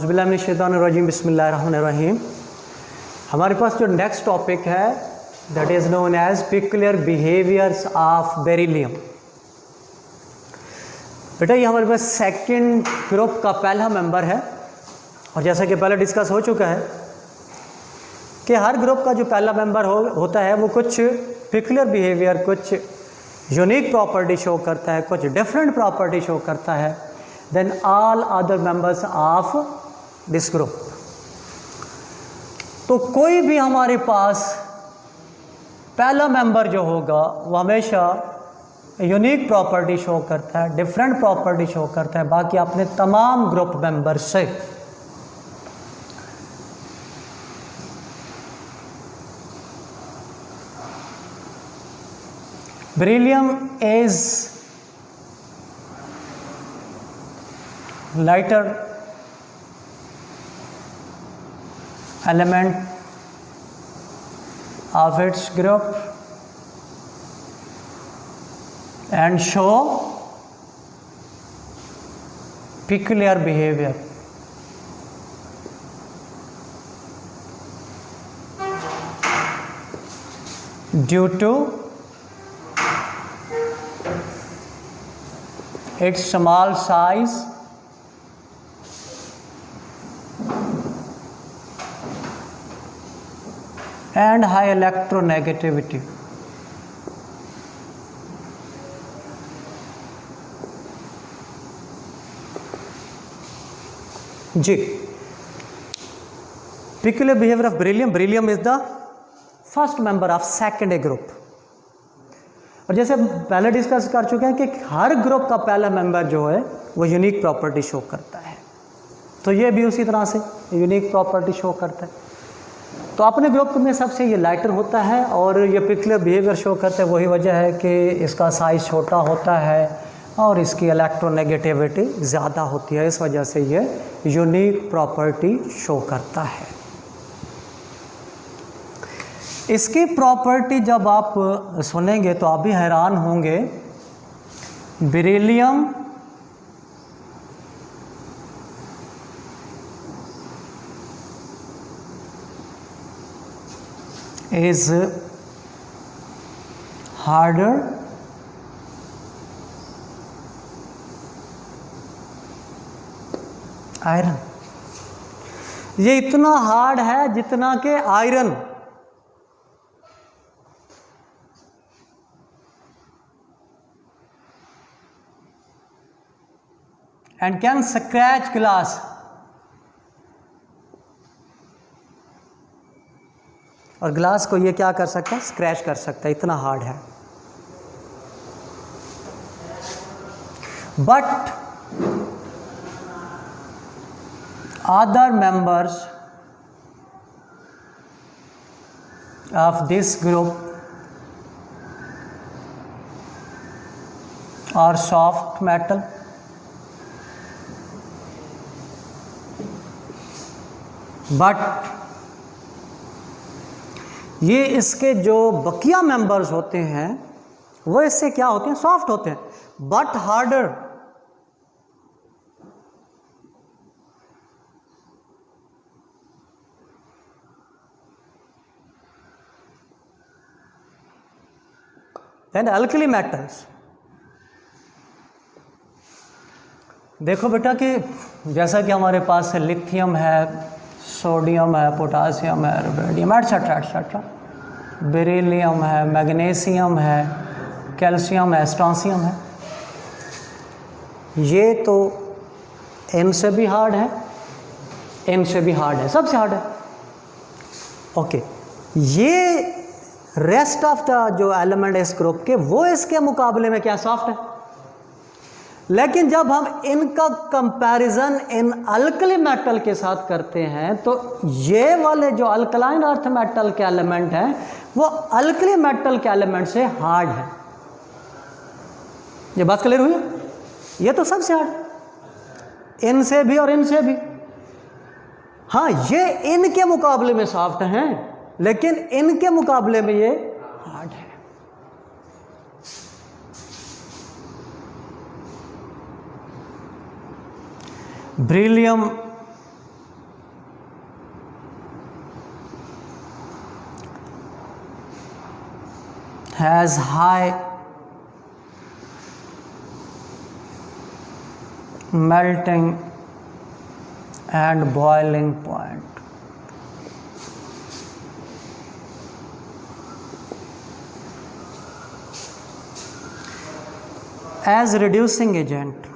औज़ुबिल्लाहिमिनश्शैतानिर्रजीम बिस्मिल्लाहिर्रहमानिर्रहीम। हमारे पास जो नेक्स्ट टॉपिक है that is known as peculiar behaviours of beryllium. बेटा ये हमारे पास सेकंड ग्रुप का पहला मेंबर है और जैसा कि पहले डिस्कस हो चुका है कि हर ग्रुप का जो पहला मेंबर होता है वो कुछ पिकुलियर बिहेवियर, कुछ यूनिक प्रॉपर्टी शो करता है, कुछ डिफरेंट प्रॉपर्टी शो करता है than all other members of this group. तो कोई भी हमारे पास पहला मेंबर जो होगा वो हमेशा यूनिक प्रॉपर्टी शो करता है, डिफरेंट प्रॉपर्टी शो करता है बाकी अपने तमाम ग्रुप मेंबर से। Beryllium is lighter element of its group and show peculiar behavior. Due to its small size and high electronegativity. जी, peculiar behavior of beryllium. Beryllium is the first member of second group. और जैसे पहले discuss कर चुके हैं कि हर group का पहला मेंबर जो है वो यूनिक प्रॉपर्टी शो करता है, तो ये भी उसी तरह से यूनिक प्रॉपर्टी शो करता है। तो अपने ग्रुप में सबसे ये लाइटर होता है और ये पिकुलियर बिहेवियर शो करता है। वही वजह है कि इसका साइज़ छोटा होता है और इसकी इलेक्ट्रोनेगेटिविटी ज़्यादा होती है, इस वजह से ये यूनिक प्रॉपर्टी शो करता है। इसकी प्रॉपर्टी जब आप सुनेंगे तो आप भी हैरान होंगे। Beryllium is harder iron. ये इतना हार्ड है जितना कि iron. And can scratch glass. और ग्लास को ये क्या कर सकता है, स्क्रैच कर सकता है, इतना हार्ड है। But other members of this group are soft metal but ये इसके जो बकिया मेंबर्स होते हैं वो इससे क्या होते हैं, सॉफ्ट होते हैं but harder. And alkali metals, देखो बेटा कि जैसा कि हमारे पास लिथियम है, सोडियम है, पोटासियम है, रुबिडियम एटसेट्रा एटसेट्रा, बेरिलियम है, मैग्नीशियम है, कैल्शियम है, स्ट्रोंसियम है, ये तो इनसे भी हार्ड है, इनसे भी हार्ड है, सबसे हार्ड है। ओके, ये रेस्ट ऑफ द जो एलिमेंट है इस ग्रुप के वो इसके मुकाबले में क्या सॉफ्ट है। लेकिन जब हम इनका कंपैरिजन इन अल्कली मेटल के साथ करते हैं तो ये वाले जो अल्कलाइन अर्थ मेटल के एलिमेंट हैं वो अल्कली मेटल के एलिमेंट से हार्ड है। ये बात क्लियर हुई? ये तो सबसे हार्ड, इनसे भी और इनसे भी। हाँ, ये इनके मुकाबले में सॉफ्ट हैं लेकिन इनके मुकाबले में ये हार्ड है। Beryllium has high melting and boiling point. As reducing agent,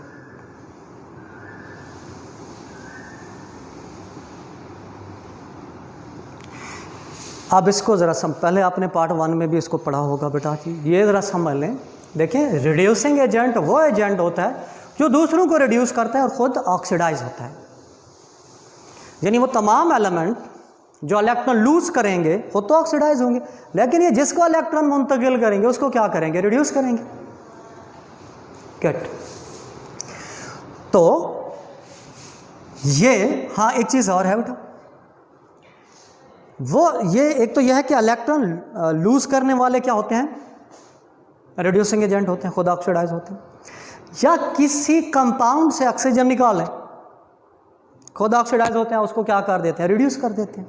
अब इसको ज़रा पहले आपने पार्ट 1 में भी इसको पढ़ा होगा बेटा जी, ये ज़रा समझ लें। देखें, रिड्यूसिंग एजेंट वो एजेंट होता है जो दूसरों को रिड्यूस करता है और ख़ुद ऑक्सीडाइज होता है। यानी वो तमाम एलिमेंट जो इलेक्ट्रॉन लूज करेंगे वो तो ऑक्सीडाइज होंगे, लेकिन ये जिसको इलेक्ट्रॉन मुंतकिल करेंगे उसको क्या करेंगे? रिड्यूस करेंगे। गेट। तो ये, हाँ एक चीज़ और है बेटा, वो ये एक तो यह है कि इलेक्ट्रॉन लूज करने वाले क्या होते हैं? रिड्यूसिंग एजेंट होते हैं, खुद ऑक्सीडाइज होते हैं। या किसी कंपाउंड से ऑक्सीजन निकालें, खुद ऑक्सीडाइज होते हैं, उसको क्या कर देते हैं? रिड्यूस कर देते हैं।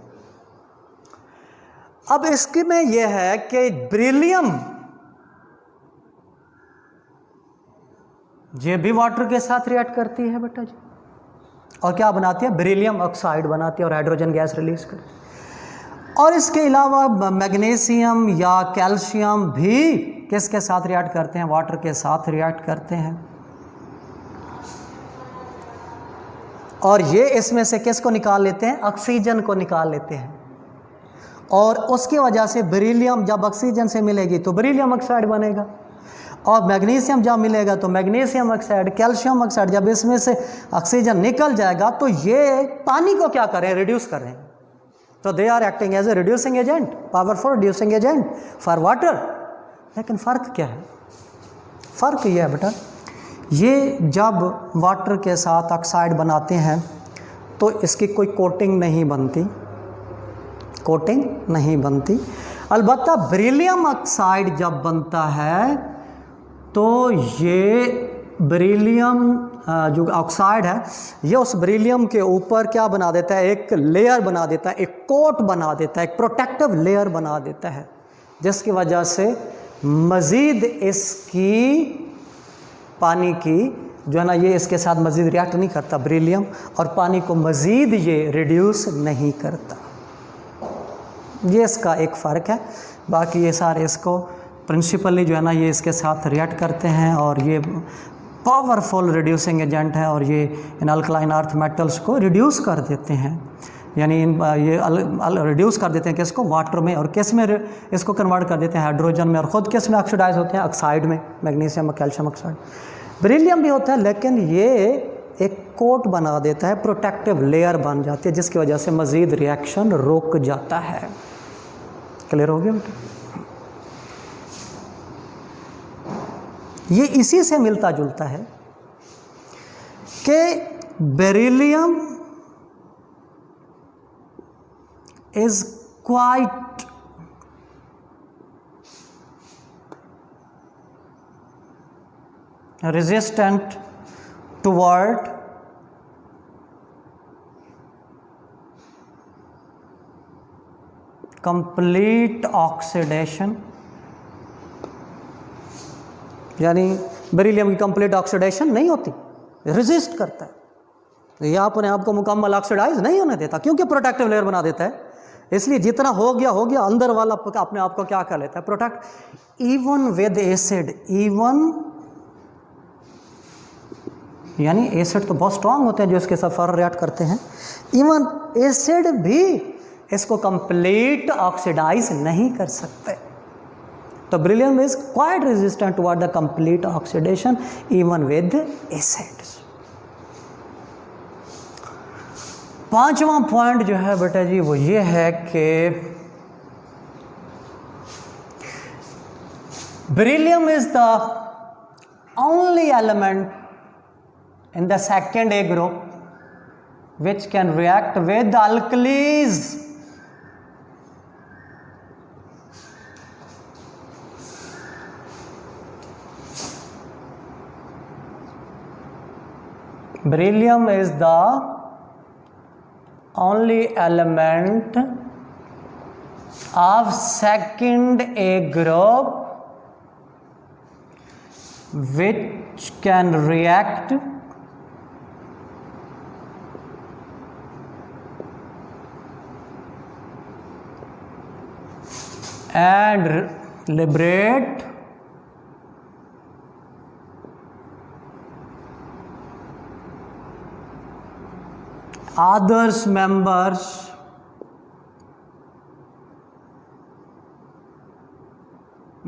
अब इसके में यह है कि बेरिलियम ये भी वाटर के साथ रिएक्ट करती है बेटा जी, और क्या बनाती है? बेरिलियम ऑक्साइड बनाती है और हाइड्रोजन गैस रिलीज करती है। और इसके अलावा मैग्नीशियम या कैल्शियम भी किसके साथ रिएक्ट करते हैं? वाटर के साथ रिएक्ट करते हैं। और ये इसमें से किसको निकाल लेते हैं? ऑक्सीजन को निकाल लेते हैं। और उसकी वजह से बेरिलियम जब ऑक्सीजन से मिलेगी तो बेरिलियम ऑक्साइड बनेगा, और मैग्नीशियम जब मिलेगा तो मैग्नीशियम ऑक्साइड, कैल्शियम ऑक्साइड। जब इसमें से ऑक्सीजन निकल जाएगा तो ये पानी को क्या करें? रिड्यूस कर रहे हैं। तो they are acting as a reducing agent, powerful reducing agent for water. लेकिन फ़र्क क्या है? फ़र्क ये है बेटा, ये जब वाटर के साथ ऑक्साइड बनाते हैं तो इसकी कोई कोटिंग नहीं बनती, कोटिंग नहीं बनती। अलबत्ता बेरिलियम ऑक्साइड जब बनता है तो ये बेरिलियम जो ऑक्साइड है ये उस बेरिलियम के ऊपर क्या बना देता है? एक लेयर बना देता है, एक कोट बना देता है, एक प्रोटेक्टिव लेयर बना देता है, जिसकी वजह से मज़ीद इसकी पानी की जो है ना, ये इसके साथ मज़ीद रिएक्ट नहीं करता बेरिलियम, और पानी को मज़ीद ये रिड्यूस नहीं करता। ये इसका एक फ़र्क है। बाकी ये सारे इसको प्रिंसिपली जो है ना ये इसके साथ रिएक्ट करते हैं, और ये पावरफुल रिड्यूसिंग एजेंट है, और ये इन अल्कलाइन अर्थ मेटल्स को रिड्यूस कर देते हैं। यानी ये रिड्यूस कर देते हैं किसको? वाटर में। और किस में इसको कन्वर्ट कर देते हैं? हाइड्रोजन में। और ख़ुद किस में ऑक्सीडाइज होते हैं? ऑक्साइड में, मैग्नीशियम और कैल्शियम ऑक्साइड। बेरिलियम भी होता है, लेकिन ये एक कोट बना देता है, प्रोटेक्टिव लेयर बन जाती है, जिसकी वजह से मज़ीद रिएक्शन रुक जाता है। क्लियर हो गया बेटा? ये इसी से मिलता जुलता है कि beryllium is quite resistant toward complete oxidation। यानी बेरिलियम की कंप्लीट ऑक्सीडेशन नहीं होती, रेजिस्ट करता है, यह अपने आप को मुकम्मल ऑक्सीडाइज नहीं होने देता, क्योंकि प्रोटेक्टिव लेयर बना देता है। इसलिए जितना हो गया अंदर वाला अपने आप को क्या कर लेता है? Protect. Even with acid, even यानी एसिड तो बहुत स्ट्रांग होते हैं जो इसके साथ फर्दर रिएक्ट करते हैं, इवन एसिड भी इसको कंप्लीट ऑक्सीडाइज नहीं कर सकते। तो beryllium is quite resistant toward the complete oxidation even with acids. पांचवा पॉइंट जो है बेटा जी वो ये है कि beryllium is the only element in the second A group which can react with alkalis। Beryllium is the only element of second A group which can react and liberate others members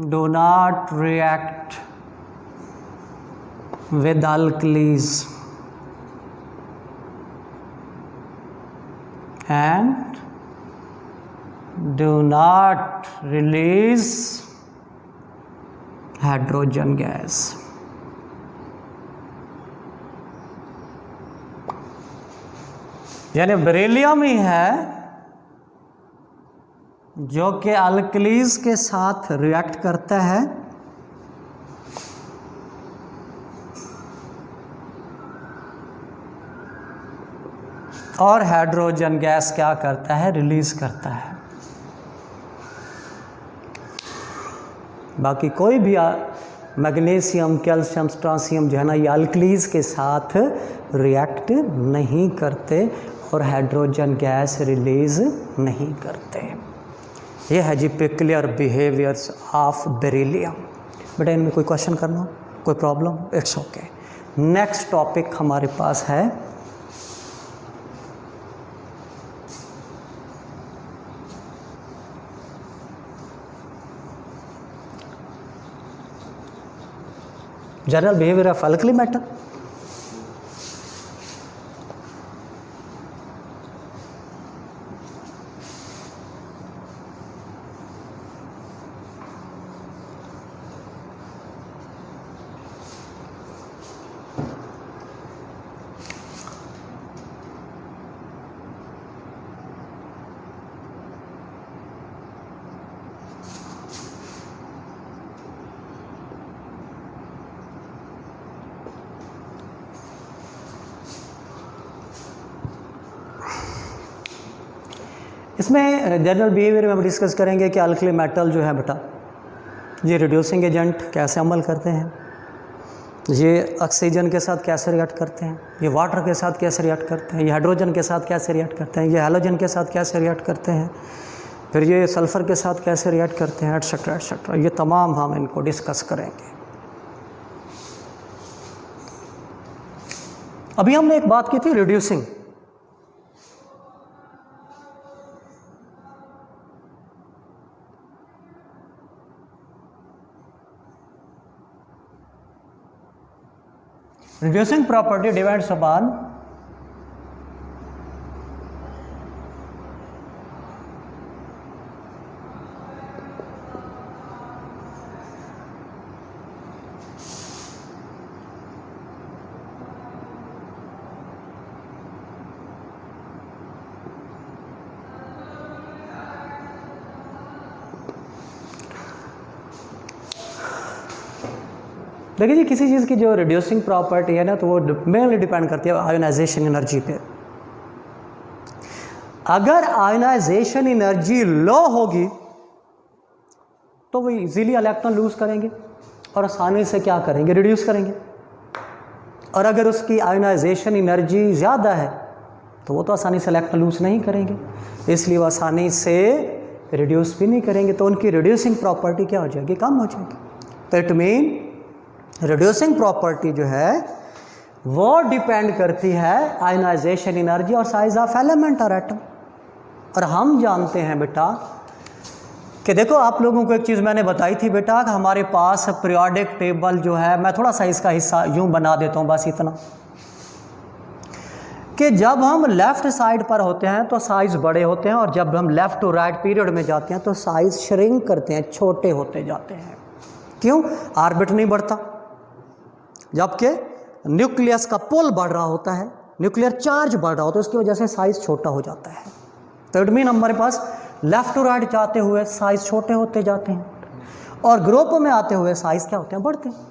do not react with alkalis and do not release hydrogen gas. यानी beryllium ही है जो कि alkalis के साथ react करता है और hydrogen gas क्या करता है, रिलीज करता है। बाकी कोई भी मैग्नीशियम, कैल्शियम, पोटेशियम जो है ना, ये अल्कलीज के साथ रिएक्ट नहीं करते और हाइड्रोजन गैस रिलीज नहीं करते। ये है जी पेक्युलियर बिहेवियर्स ऑफ बेरिलियम। बेटा इनमें कोई क्वेश्चन करना, कोई problem? It's okay. Next topic हमारे पास है general behaviour of alkali metal. इसमें जनरल बिहेवियर में हम डिस्कस करेंगे कि अल्कली मेटल जो है बेटा, ये रिड्यूसिंग एजेंट कैसे अमल करते हैं, ये ऑक्सीजन के साथ कैसे रिएक्ट करते हैं, ये वाटर के साथ कैसे रिएक्ट करते हैं, ये हाइड्रोजन के साथ कैसे रिएक्ट करते हैं, ये हैलोजन के साथ कैसे रिएक्ट करते हैं, फिर ये सल्फ़र के साथ कैसे रिएक्ट करते हैं, एटसेट्रा एटसेट्रा। ये तमाम हम इनको डिस्कस करेंगे। अभी हमने एक बात की थी reducing. Reducing property depends upon देखिए जी, किसी चीज़ की जो रिड्यूसिंग प्रॉपर्टी है ना, तो वो मेनली डिपेंड करती है आयोनाइजेशन एनर्जी पे। अगर आयोनाइजेशन एनर्जी लो होगी तो वो इजीली इलेक्ट्रॉन लूज करेंगे और आसानी से क्या करेंगे, रिड्यूस करेंगे। और अगर उसकी आयोनाइजेशन एनर्जी ज़्यादा है तो वो तो आसानी से इलेक्ट्रॉन लूज नहीं करेंगे, इसलिए वो आसानी से रिड्यूस भी नहीं करेंगे, तो उनकी रिड्यूसिंग प्रॉपर्टी क्या हो जाएगी, कम हो जाएगी। तो इट मीन रिड्यूसिंग प्रॉपर्टी जो है वो डिपेंड करती है आयोनाइजेशन एनर्जी और साइज ऑफ एलिमेंट और एटम। और हम जानते हैं बेटा कि देखो, आप लोगों को एक चीज़ मैंने बताई थी बेटा कि हमारे पास पीरियोडिक टेबल जो है, मैं थोड़ा सा इसका हिस्सा यूं बना देता हूं, बस इतना कि जब हम लेफ़्ट साइड पर होते हैं तो साइज़ बड़े होते हैं और जब हम लेफ़्ट टू राइट पीरियड में जाते हैं तो साइज़ श्रिंक करते हैं, छोटे होते जाते हैं। क्यों? ऑर्बिट नहीं बढ़ता, जबकि न्यूक्लियस का पुल बढ़ रहा होता है, न्यूक्लियर चार्ज बढ़ रहा होता है, उसकी वजह से साइज़ छोटा हो जाता है। तो इट मीन हमारे पास लेफ़्ट टू राइट जाते हुए साइज़ छोटे होते जाते हैं और ग्रुप में आते हुए साइज़ क्या होते हैं, बढ़ते हैं।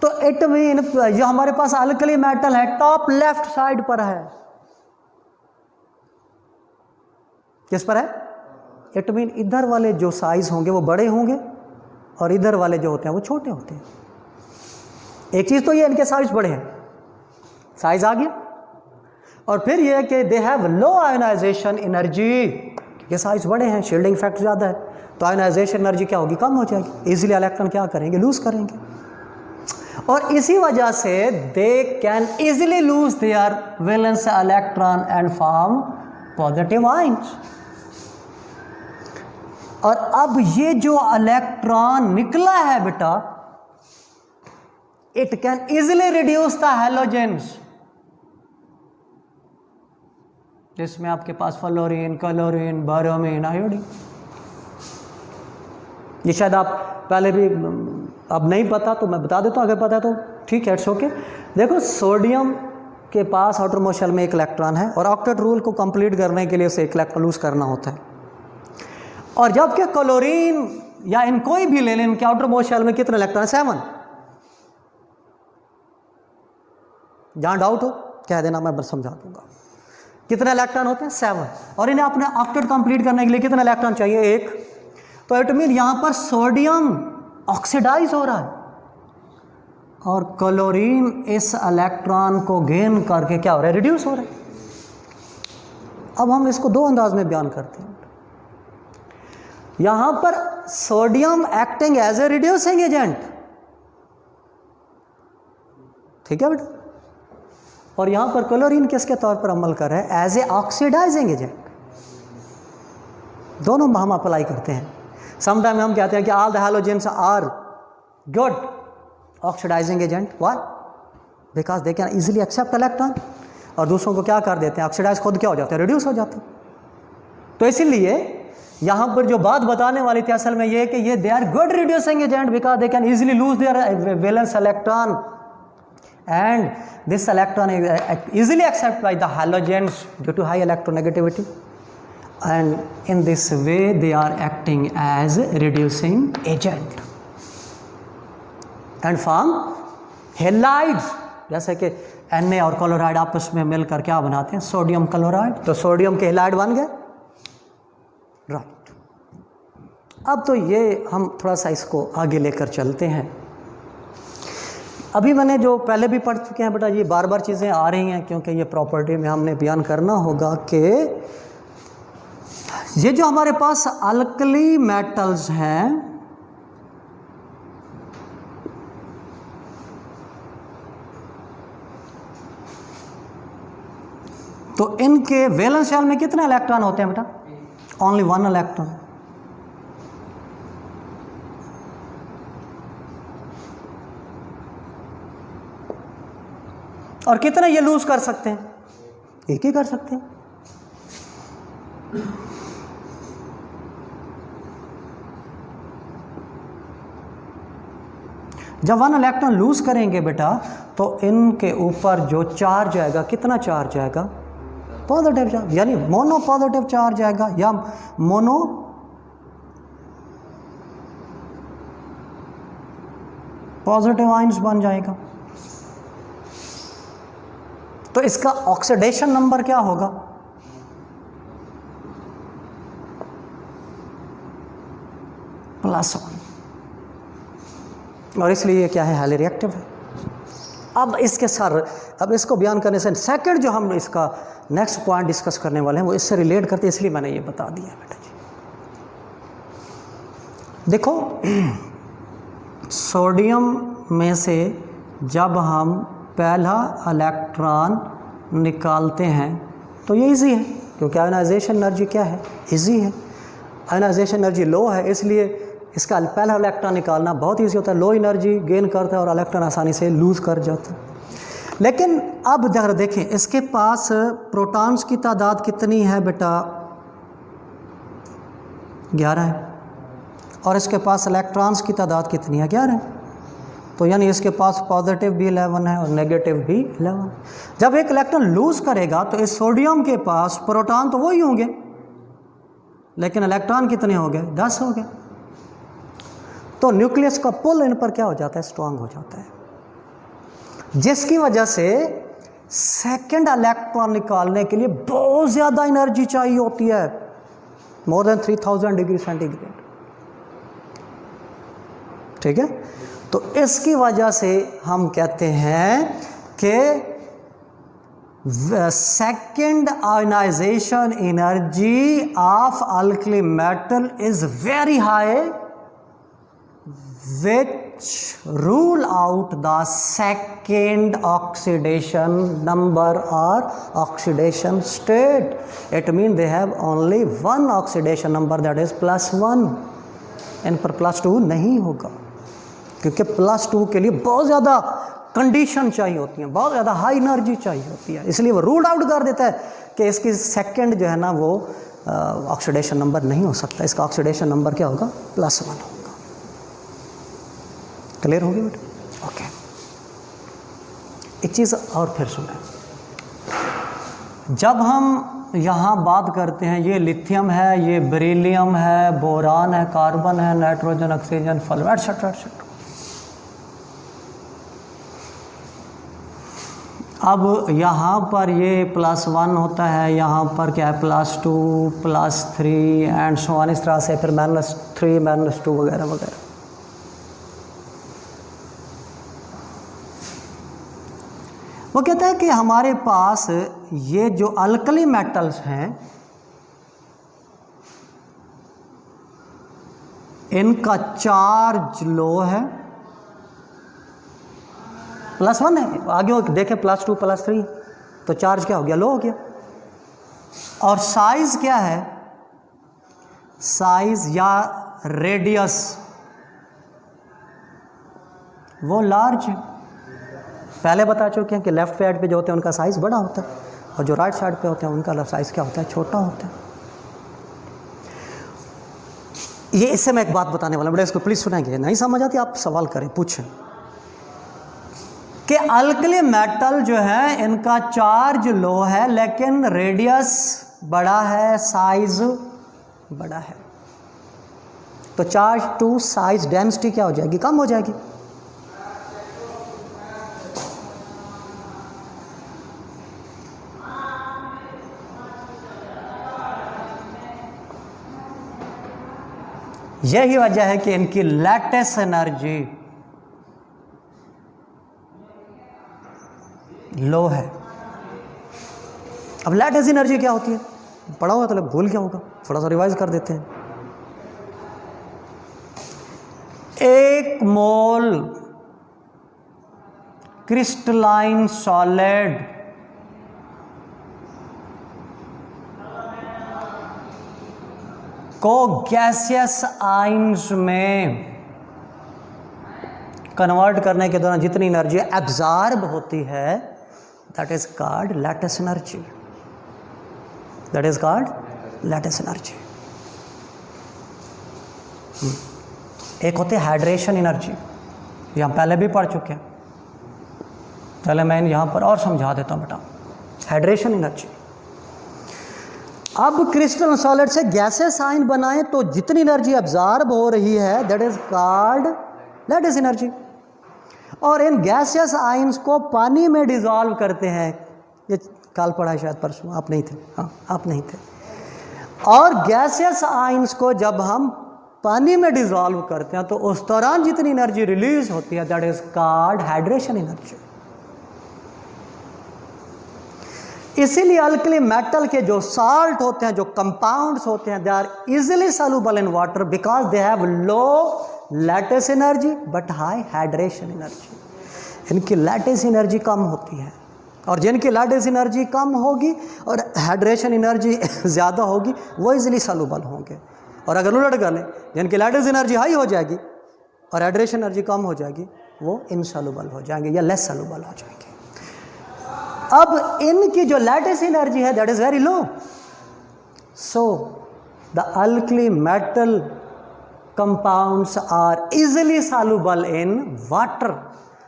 तो इट मीन जो हमारे पास अल्कली मेटल है टॉप लेफ्ट साइड पर है, किस पर है? इट मीन इधर वाले जो साइज़ होंगे वो बड़े होंगे और इधर वाले जो होते हैं वो छोटे होते हैं। एक चीज़ तो ये इनके साइज बड़े हैं, साइज आ गया, और फिर ये कि they have low ionisation energy, ये साइज बड़े हैं, शील्डिंग फैक्टर ज़्यादा है, तो आयोनाइजेशन एनर्जी क्या होगी, कम हो जाएगी, इजीली इलेक्ट्रॉन क्या करेंगे, लूज करेंगे, और इसी वजह से दे can easily lose their valence electron and form positive ions. और अब ये जो इलेक्ट्रॉन निकला है बेटा, it can easily reduce the halogens, जिसमें आपके पास फ्लोरीन, क्लोरीन, ब्रोमीन, आयोडीन। ये शायद आप पहले भी, अब नहीं पता तो मैं बता देता हूँ, अगर पता है तो ठीक है, इट्स ओके। देखो सोडियम के पास आउटर मोस्ट शेल में एक इलेक्ट्रॉन है, और ऑक्टेट रूल को कंप्लीट करने के लिए उसे एक इलेक्ट्रॉन लूज करना होता है, और जबकि क्लोरीन या इन कोई भी ले लें, इनके आउटर मोस्ट शेल में कितने इलेक्ट्रॉन है, 7। जहां डाउट हो कह देना, मैं समझा दूंगा। कितने इलेक्ट्रॉन होते हैं, 7, और इन्हें अपने ऑक्टेट कंप्लीट करने के लिए कितने इलेक्ट्रॉन चाहिए, 1। तो इट मीन यहां पर सोडियम ऑक्सीडाइज हो रहा है, और क्लोरीन इस इलेक्ट्रॉन को गेन करके क्या हो रहा है, रिड्यूस हो रहा है। अब हम इसको दो अंदाज में बयान करते हैं। यहां पर sodium acting as a reducing agent, ठीक है बेटा, और यहां पर क्लोरीन किसके तौर पर अमल कर रहा है, एज ए ऑक्सीडाइजिंग एजेंट। दोनों हम अप्लाई करते हैं। समटाइम हम कहते हैं कि all the halogens are good oxidising agent, why, because they can easily accept electron, और दूसरों को क्या कर देते हैं, ऑक्सीडाइज, खुद क्या हो जाते हैं, रिड्यूस हो जाते हैं। तो इसीलिए यहां पर जो बात बताने वाली थी असल में ये कि ये they are good reducing agent because they can easily lose their valence electron, and this electron is easily accepted by the halogens due to high electronegativity, and in this way they are acting as reducing agent and form halides, जैसे कि Na और chloride आपस में मिलकर क्या बनाते हैं, sodium chloride, तो सोडियम के हेलाइड बन गए, राइट। अब तो ये हम थोड़ा सा इसको आगे लेकर चलते हैं। अभी मैंने जो पहले भी पढ़ चुके हैं बेटा, ये बार बार चीज़ें आ रही हैं क्योंकि ये प्रॉपर्टी में हमने बयान करना होगा कि ये जो हमारे पास अल्कली मेटल्स हैं, तो इनके वैलेंस शेल में कितने इलेक्ट्रॉन होते हैं बेटा, ओनली 1 इलेक्ट्रॉन। और कितने ये लूज कर सकते हैं, एक ही कर सकते हैं। जब 1 इलेक्ट्रॉन लूज करेंगे बेटा, तो इनके ऊपर जो चार्ज आएगा, कितना चार्ज आएगा, पॉजिटिव चार्ज, यानी मोनो पॉजिटिव चार्ज आएगा या मोनो पॉजिटिव आयंस बन जाएगा। तो इसका ऑक्सीडेशन नंबर क्या होगा, +1, और इसलिए क्या है, हाईली रिएक्टिव है। अब इसके साथ, अब इसको बयान करने से सेकंड जो हम इसका नेक्स्ट पॉइंट डिस्कस करने वाले हैं वो इससे रिलेट करते, इसलिए मैंने ये बता दिया बेटा जी। देखो सोडियम में से जब हम पहला इलेक्ट्रॉन निकालते हैं तो ये इजी है, क्योंकि आयोनाइजेशन एनर्जी क्या है, इजी है। आयोनाइजेशन एनर्जी लो है, इसलिए इसका पहला इलेक्ट्रॉन निकालना बहुत इजी होता है, लो एनर्जी गेन करता है और इलेक्ट्रॉन आसानी से लूज कर जाता है। लेकिन अब अगर देखें इसके पास प्रोटॉन्स की तादाद कितनी है बेटा, 11 है, और इसके पास इलेक्ट्रॉन्स की तादाद कितनी है, 11 है। तो यानी इसके पास पॉजिटिव भी 11 है और नेगेटिव भी 11। जब एक इलेक्ट्रॉन लूज करेगा तो इस सोडियम के पास प्रोटॉन तो वही होंगे, लेकिन इलेक्ट्रॉन कितने हो गए, 10 हो गए। तो न्यूक्लियस का पुल इन पर क्या हो जाता है, स्ट्रांग हो जाता है, जिसकी वजह से सेकंड इलेक्ट्रॉन निकालने के लिए बहुत ज़्यादा एनर्जी चाहिए होती है, मोर देन 3000 डिग्री सेंटीग्रेड। ठीक है। तो इसकी वजह से हम कहते हैं कि second ionisation energy of alkali metal is very high, which rule out the second oxidation number or oxidation state. It means they have only one oxidation number, that is +1. इन पर +2 नहीं होगा, क्योंकि +2 के लिए बहुत ज़्यादा कंडीशन चाहिए होती है, बहुत ज़्यादा हाई एनर्जी चाहिए होती है, इसलिए वो रूल आउट कर देता है कि इसकी सेकंड जो है ना वो ऑक्सीडेशन नंबर नहीं हो सकता, इसका ऑक्सीडेशन नंबर क्या होगा, +1 होगा। क्लियर होगी बेटा? ओके। एक चीज़ और फिर सुने, जब हम यहाँ बात करते हैं ये लिथियम है, ये बेरिलियम है, बोरान है, कार्बन है, nitrogen, oxygen, phosphorus etcetera etcetera. अब यहाँ पर ये +1 होता है, यहाँ पर क्या है +2, +3 एंड सो ऑन, इस तरह से फिर -3, -2 वगैरह वगैरह। वो कहता है कि हमारे पास ये जो अल्कली मेटल्स हैं इनका चार्ज लो है, +1 है, आगे देखें +2, +3, तो चार्ज क्या हो गया, लो हो गया। और साइज क्या है, साइज या रेडियस वो लार्ज है। पहले बता चुके हैं कि लेफ्ट साइड पे जो होते हैं उनका साइज़ बड़ा होता है, और जो राइट साइड पे होते हैं उनका साइज़ क्या होता है, छोटा होता है। ये इससे मैं एक बात बताने वाला हूँ, बड़े इसको प्लीज़ सुनेंगे, नहीं समझ आती आप सवाल करें, पूछें कि अल्कली मेटल जो है इनका चार्ज लो है लेकिन रेडियस बड़ा है, साइज बड़ा है, तो चार्ज टू साइज डेंसिटी क्या हो जाएगी, कम हो जाएगी। यही वजह है कि इनकी लैटिस एनर्जी लो है। अब लैटिस एनर्जी क्या होती है, पढ़ा हुआ तो भूल गया होगा, थोड़ा सा रिवाइज कर देते हैं। 1 मोल क्रिस्टलाइन सॉलिड को गैसियस आयंस में कन्वर्ट करने के दौरान जितनी एनर्जी एब्जॉर्ब होती है that is called lattice energy, that is called lattice energy. एक होती है हाइड्रेशन एनर्जी, ये हम पहले भी पढ़ चुके हैं, चले मैं यहाँ पर और समझा देता हूँ बेटा। हाइड्रेशन एनर्जी, अब क्रिस्टल सॉलिड से गैसेस आयन बनाएं तो जितनी एनर्जी एब्जॉर्ब हो रही है that is called lattice energy. और इन गैसियस आयंस को पानी में डिसॉल्व करते हैं, ये कल पढ़ा शायद परसों, आप नहीं थे, हाँ आप नहीं थे। और गैसियस आयंस को जब हम पानी में डिसॉल्व करते हैं तो उस दौरान जितनी एनर्जी रिलीज होती है that is called hydration energy. इसीलिए अल्कली मेटल के जो साल्ट होते हैं, जो कंपाउंड्स होते हैं, they are easily soluble in water because they have low lattice energy but high hydration energy. इनकी लैटिस एनर्जी कम होती है, और जिनकी लैटिस एनर्जी कम होगी और हाइड्रेशन एनर्जी ज़्यादा होगी वो इजीली सॉल्युबल होंगे। और अगर उलट कर लें, जिनकी लैटिस एनर्जी हाई हो जाएगी और हाइड्रेशन एनर्जी कम हो जाएगी वो इनसॉल्युबल हो जाएंगे या लेस सॉल्युबल हो जाएंगे। अब इनकी जो लैटिस एनर्जी है that is very low, so the alkali metal compounds are easily soluble in water.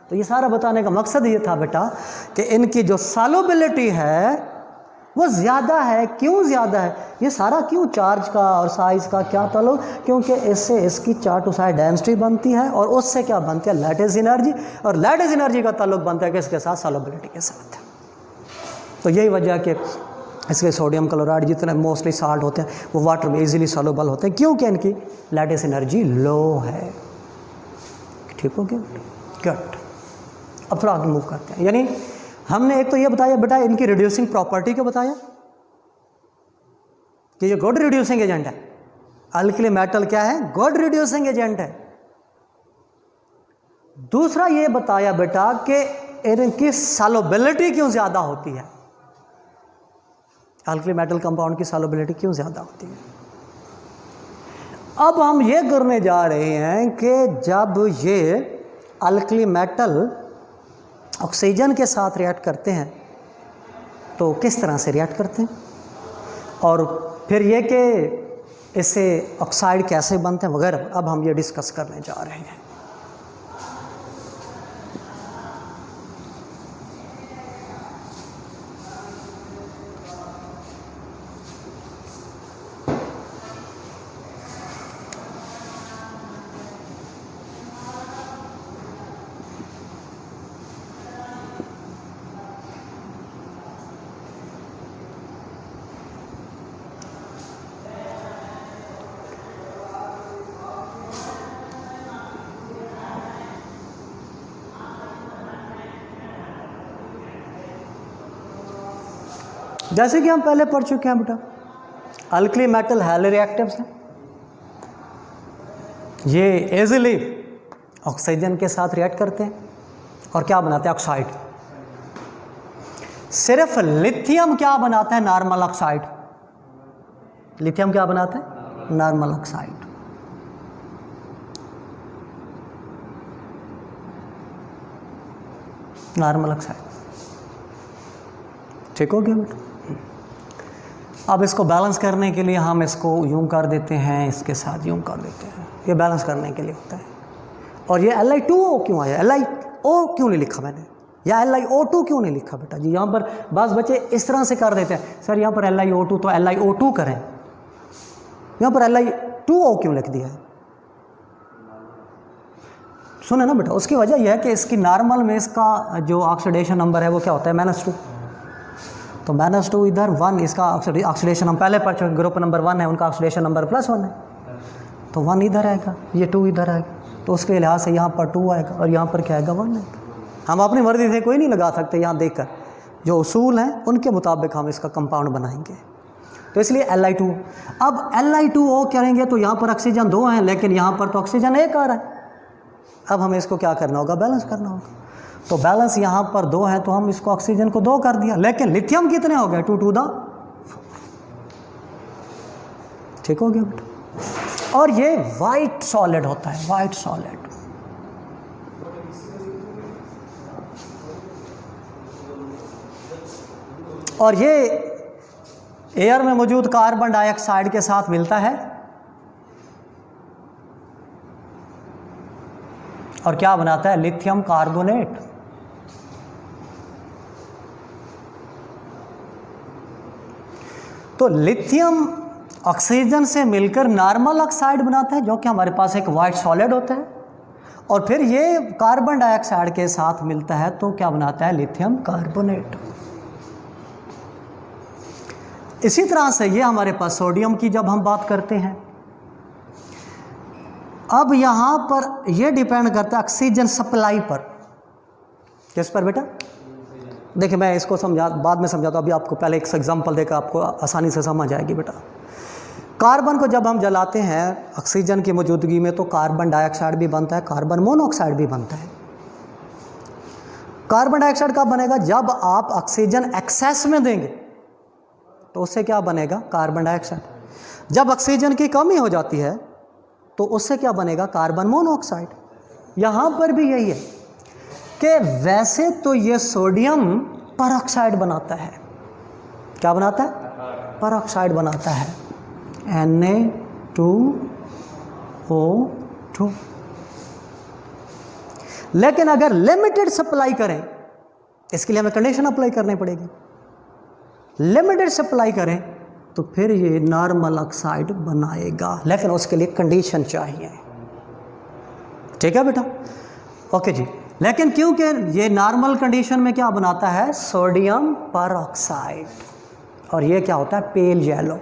तो ये सारा बताने का मकसद ये था बेटा कि इनकी जो सॉल्युबिलिटी है वो ज़्यादा है। क्यों ज़्यादा है, ये सारा क्यों चार्ज का और साइज़ का क्या ताल्लुक, क्योंकि इससे इसकी चार्ज टू साइड डेंसिटी बनती है और उससे क्या बनती है लैटिस एनर्जी, और लैटिस एनर्जी का ताल्लुक बनता है कि इसके साथ सॉल्युबिलिटी के साथ। तो यही वजह कि इसके सोडियम क्लोराइड जितने मोस्टली साल्ट होते हैं वो वाटर में इजीली सॉल्युबल होते हैं, क्योंकि इनकी लैटिस एनर्जी लो है। ठीक हो गया, गुड। अब थोड़ा आगे मूव करते हैं। यानी हमने एक तो ये बताया बेटा इनकी रिड्यूसिंग प्रॉपर्टी को बताया कि ये गुड रिड्यूसिंग एजेंट है। अल्कली मेटल क्या है? गुड रिड्यूसिंग एजेंट है। दूसरा ये बताया बेटा कि इनकी सॉल्युबिलिटी क्यों ज्यादा होती है, अल्कली मेटल कंपाउंड की सॉल्युबिलिटी क्यों ज्यादा होती है। अब हम ये करने जा रहे हैं कि जब ये अल्कली मेटल ऑक्सीजन के साथ रिएक्ट करते हैं तो किस तरह से रिएक्ट करते हैं, और फिर ये कि इससे ऑक्साइड कैसे बनते हैं वगैरह, अब हम ये डिस्कस करने जा रहे हैं। जैसे कि हम पहले पढ़ चुके हैं बेटा, अल्कली मेटल हाईली रिएक्टिव्स हैं, ये इजीली ऑक्सीजन के साथ रिएक्ट करते हैं और क्या बनाते हैं? ऑक्साइड। सिर्फ लिथियम क्या बनाता है? Normal oxide. लिथियम क्या बनाता है? Normal oxide. नॉर्मल ऑक्साइड, ठीक हो गया बेटा। अब इसको बैलेंस करने के लिए हम इसको यूं कर देते हैं, इसके साथ यूं कर देते हैं, ये बैलेंस करने के लिए होता है। और ये Li2O क्यों आया? Li-O क्यों नहीं लिखा मैंने, या LiO2 क्यों नहीं लिखा बेटा जी? यहाँ पर बस बच्चे इस तरह से कर देते हैं, सर यहाँ पर LiO2 तो LiO2 करें, यहाँ पर Li2O क्यों लिख दिया है? सुने ना बेटा, उसकी वजह यह है कि इसकी नॉर्मल में इसका जो ऑक्सीडेशन नंबर है वो क्या होता है? -2। तो -2 इधर 1, इसका ऑक्सीडेशन हम पहले पढ़ चुके, ग्रुप नंबर 1 है, उनका ऑक्सीडेशन नंबर +1 है, तो 1 इधर आएगा, ये 2 इधर आएगा, तो उसके लिहाज से यहाँ पर 2 आएगा और यहाँ पर क्या आएगा? 1 आएगा। हम अपनी मर्जी से कोई नहीं लगा सकते, यहाँ देखकर जो उसूल हैं उनके मुताबिक हम इसका कंपाउंड बनाएंगे। तो इसलिए Li2। अब Li2O करेंगे तो यहाँ पर ऑक्सीजन 2 हैं, लेकिन यहाँ पर तो ऑक्सीजन 1 आ रहा है। अब हमें इसको क्या करना होगा? बैलेंस करना होगा। तो बैलेंस यहाँ पर 2 है, तो हम इसको ऑक्सीजन को 2 कर दिया, लेकिन लिथियम कितने हो गए? 2 to the 4। ठीक हो गया बेटा। और ये वाइट सॉलिड होता है, वाइट सॉलिड। और ये एयर में मौजूद कार्बन डाइऑक्साइड के साथ मिलता है और क्या बनाता है? Lithium carbonate. तो लिथियम ऑक्सीजन से मिलकर नॉर्मल ऑक्साइड बनाता है, जो कि हमारे पास एक वाइट सॉलिड होता है, और फिर ये कार्बन डाइऑक्साइड के साथ मिलता है तो क्या बनाता है? Lithium carbonate. इसी तरह से ये हमारे पास सोडियम की जब हम बात करते हैं, अब यहाँ पर ये डिपेंड करता है ऑक्सीजन सप्लाई पर। किस पर बेटा? देखिए मैं इसको बाद में समझाता हूँ, अभी आपको पहले एक एग्जांपल देकर आपको आसानी से समझ आएगी बेटा। कार्बन को जब हम जलाते हैं ऑक्सीजन की मौजूदगी में तो कार्बन डाइऑक्साइड भी बनता है, कार्बन मोनोऑक्साइड भी बनता है। कार्बन डाइऑक्साइड कब बनेगा? जब आप ऑक्सीजन एक्सेस में देंगे तो उससे क्या बनेगा? Carbon dioxide. जब ऑक्सीजन की कमी हो जाती है तो उससे क्या बनेगा? Carbon monoxide. यहाँ पर भी यही है कि वैसे तो ये सोडियम परऑक्साइड बनाता है। क्या बनाता है? परऑक्साइड बनाता है, Na2O2। लेकिन अगर लिमिटेड सप्लाई करें, इसके लिए हमें कंडीशन अप्लाई करनी पड़ेगी। लिमिटेड सप्लाई करें तो फिर ये नॉर्मल ऑक्साइड बनाएगा, लेकिन उसके लिए कंडीशन चाहिए। ठीक है बेटा? ओके जी। लेकिन क्योंकि ये नॉर्मल कंडीशन में क्या बनाता है? Sodium peroxide. और ये क्या होता है? Pale yellow.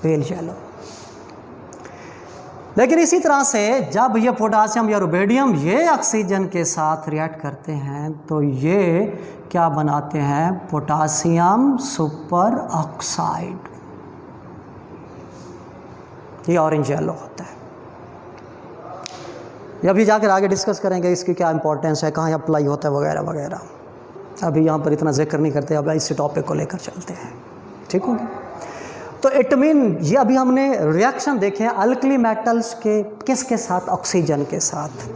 Pale yellow. लेकिन इसी तरह से जब ये पोटासियम या रुबिडियम ये ऑक्सीजन के साथ रिएक्ट करते हैं तो ये क्या बनाते हैं, पोटासियम सुपर ऑक्साइड। ये ऑरेंज येलो होता है। ये अभी जाकर आगे डिस्कस करेंगे इसकी क्या इंपॉर्टेंस है, कहाँ अप्लाई होता है वगैरह वगैरह। अभी यहाँ पर इतना जिक्र नहीं करते, अब इस टॉपिक को लेकर चलते हैं, ठीक होगा। तो इट मीन ये अभी हमने रिएक्शन देखे हैं अल्कली मेटल्स के किसके साथ, ऑक्सीजन के साथ।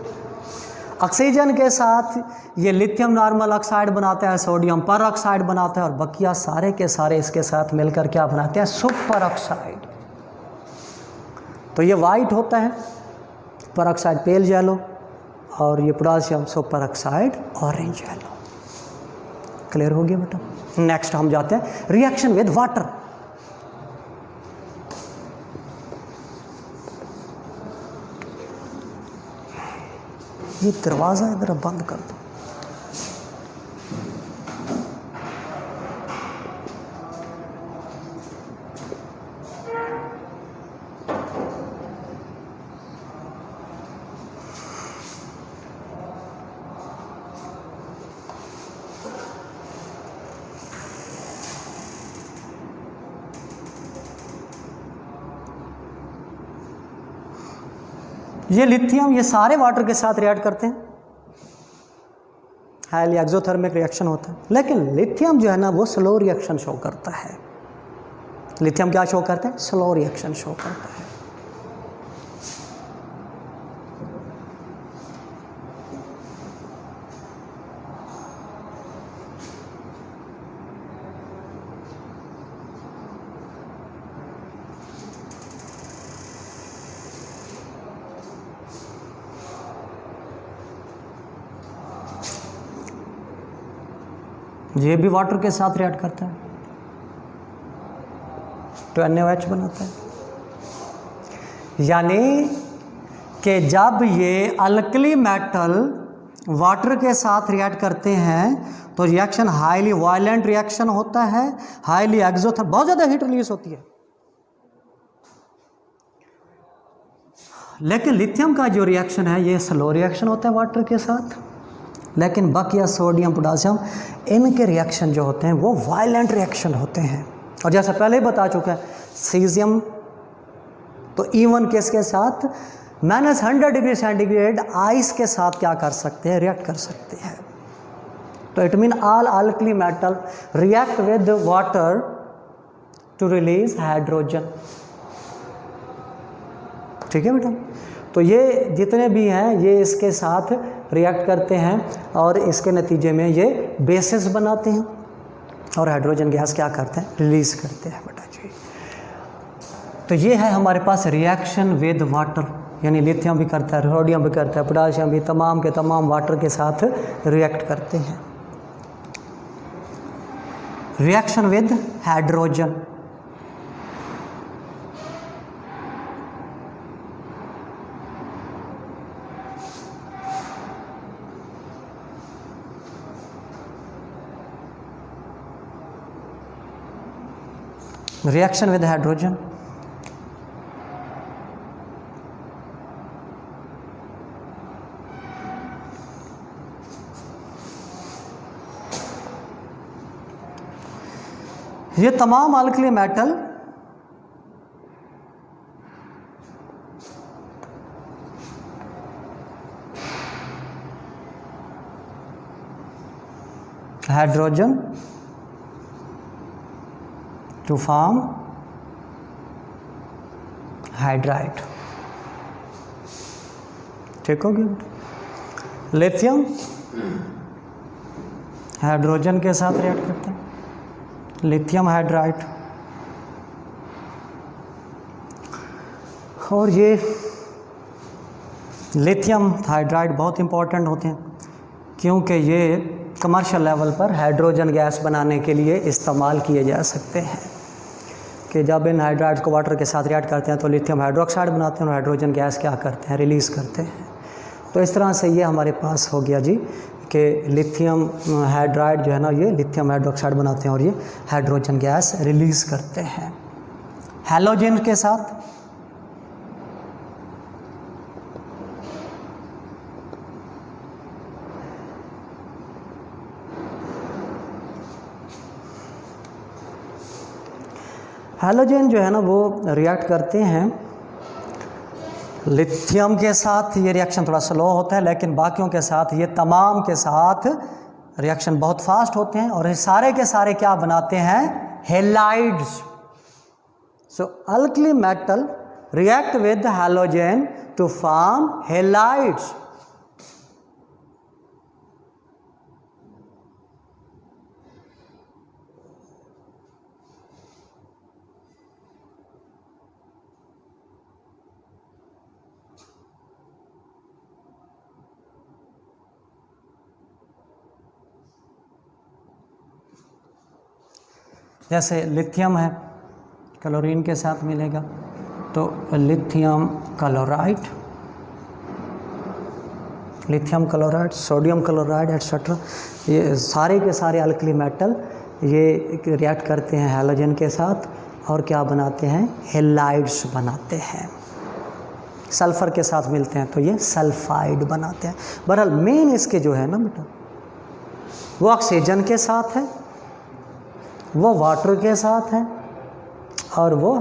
ऑक्सीजन के साथ ये लिथियम नॉर्मल ऑक्साइड बनाता है, सोडियम पर ऑक्साइड बनाता है, और बकिया सारे के सारे इसके साथ मिलकर क्या बनाते हैं, सुपर ऑक्साइड। तो ये वाइट होता है, पर ऑक्साइड पेल येलो, और ये potassium super oxide orange yellow. Clear हो गया बेटा। नेक्स्ट हम जाते हैं रिएक्शन विद वाटर। ये दरवाज़ा इधर बंद कर दो। ये लिथियम ये सारे वाटर के साथ रिएक्ट करते हैं, हाईली एक्सोथर्मिक रिएक्शन होता है। लेकिन लिथियम जो है ना वो स्लो रिएक्शन शो करता है। लिथियम क्या शो करता है, स्लो रिएक्शन शो करता है। ये भी वाटर के साथ रिएक्ट करता है तो NaOH बनाता है। यानी कि जब ये अल्कली मेटल वाटर के साथ रिएक्ट करते हैं तो रिएक्शन हाईली वायलेंट रिएक्शन होता है, हाईली एक्सोथर्मिक, बहुत ज़्यादा हीट रिलीज होती है। लेकिन लिथियम का जो रिएक्शन है ये स्लो रिएक्शन होता है वाटर के साथ। लेकिन बकिया सोडियम पोटासियम इनके रिएक्शन जो होते हैं वो वायलेंट रिएक्शन होते हैं। और जैसा पहले ही बता चुका है, सीजियम तो इवन केस के साथ -100 डिग्री सेंटीग्रेड आइस के साथ क्या कर सकते हैं, रिएक्ट कर सकते हैं। तो it mean all alkali metal react with water to release hydrogen. ठीक है बेटा। तो ये जितने भी हैं ये इसके साथ रिएक्ट करते हैं और इसके नतीजे में ये बेसिस बनाते हैं और हाइड्रोजन गैस क्या करते हैं, रिलीज करते हैं बेटा जी। तो ये है हमारे पास रिएक्शन विद वाटर, यानी लिथियम भी करता है, सोडियम भी करता है, पोटासियम भी, तमाम के तमाम वाटर के साथ रिएक्ट करते हैं। Reaction with hydrogen, reaction with hydrogen, ये तमाम alkali metal hydrogen to form hydride. ठीक हो गया। लिथियम हाइड्रोजन के साथ रिएक्ट करता है, लिथियम हाइड्राइड। और ये लिथियम हाइड्राइड बहुत इंपॉर्टेंट होते हैं क्योंकि ये कमर्शियल लेवल पर हाइड्रोजन गैस बनाने के लिए इस्तेमाल किए जा सकते हैं। कि जब इन हाइड्राइड्स को वाटर के साथ रिएक्ट करते हैं तो लिथियम हाइड्रोक्साइड बनाते हैं और हाइड्रोजन गैस क्या करते हैं, रिलीज़ करते हैं। तो इस तरह से ये हमारे पास हो गया जी कि लिथियम हाइड्राइड जो है ना ये लिथियम हाइड्रोक्साइड बनाते हैं और ये हाइड्रोजन गैस रिलीज़ करते हैं। हैलोजन के साथ, हैलोजन जो है ना वो रिएक्ट करते हैं लिथियम के साथ। ये रिएक्शन थोड़ा स्लो होता है, लेकिन बाकियों के साथ, ये तमाम के साथ रिएक्शन बहुत फास्ट होते हैं, और ये सारे के सारे क्या बनाते हैं? Halides. So alkali metal react with halogen to form halides. जैसे लिथियम है, क्लोरीन के साथ मिलेगा तो lithium chloride, lithium chloride, sodium chloride etcetera, ये सारे के सारे अल्कली मेटल ये रिएक्ट करते हैं हैलोजन के साथ और क्या बनाते हैं? हेलाइड्स बनाते हैं। सल्फ़र के साथ मिलते हैं तो ये सल्फाइड बनाते हैं। बहरहाल मेन इसके जो है ना बेटा, वो ऑक्सीजन के साथ है, वो वाटर के साथ है, और वो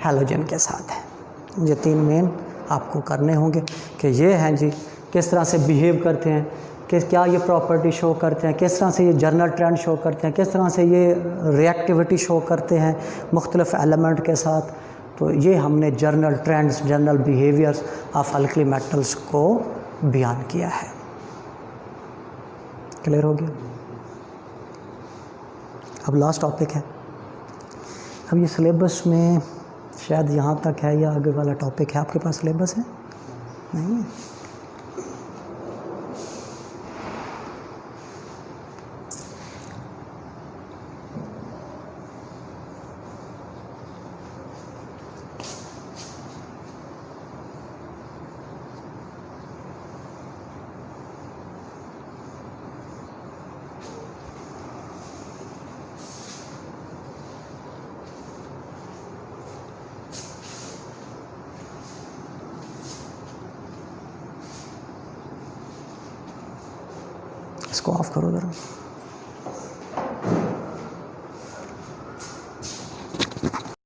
हैलोजन के साथ है। ये तीन मेन आपको करने होंगे कि ये हैं जी किस तरह से बिहेव करते हैं, कि क्या ये प्रॉपर्टी शो करते हैं, किस तरह से ये जर्नल ट्रेंड शो करते हैं, किस तरह से ये रिएक्टिविटी शो करते हैं मुख्तलिफ एलिमेंट के साथ। तो ये हमने journal trends, journal behaviours of alkali metals को बयान किया है। क्लियर हो गया? अब लास्ट टॉपिक है। अब ये सिलेबस में शायद यहाँ तक है या आगे वाला टॉपिक है। आपके पास सिलेबस है? नहीं है? इसको ऑफ करो ज़रा।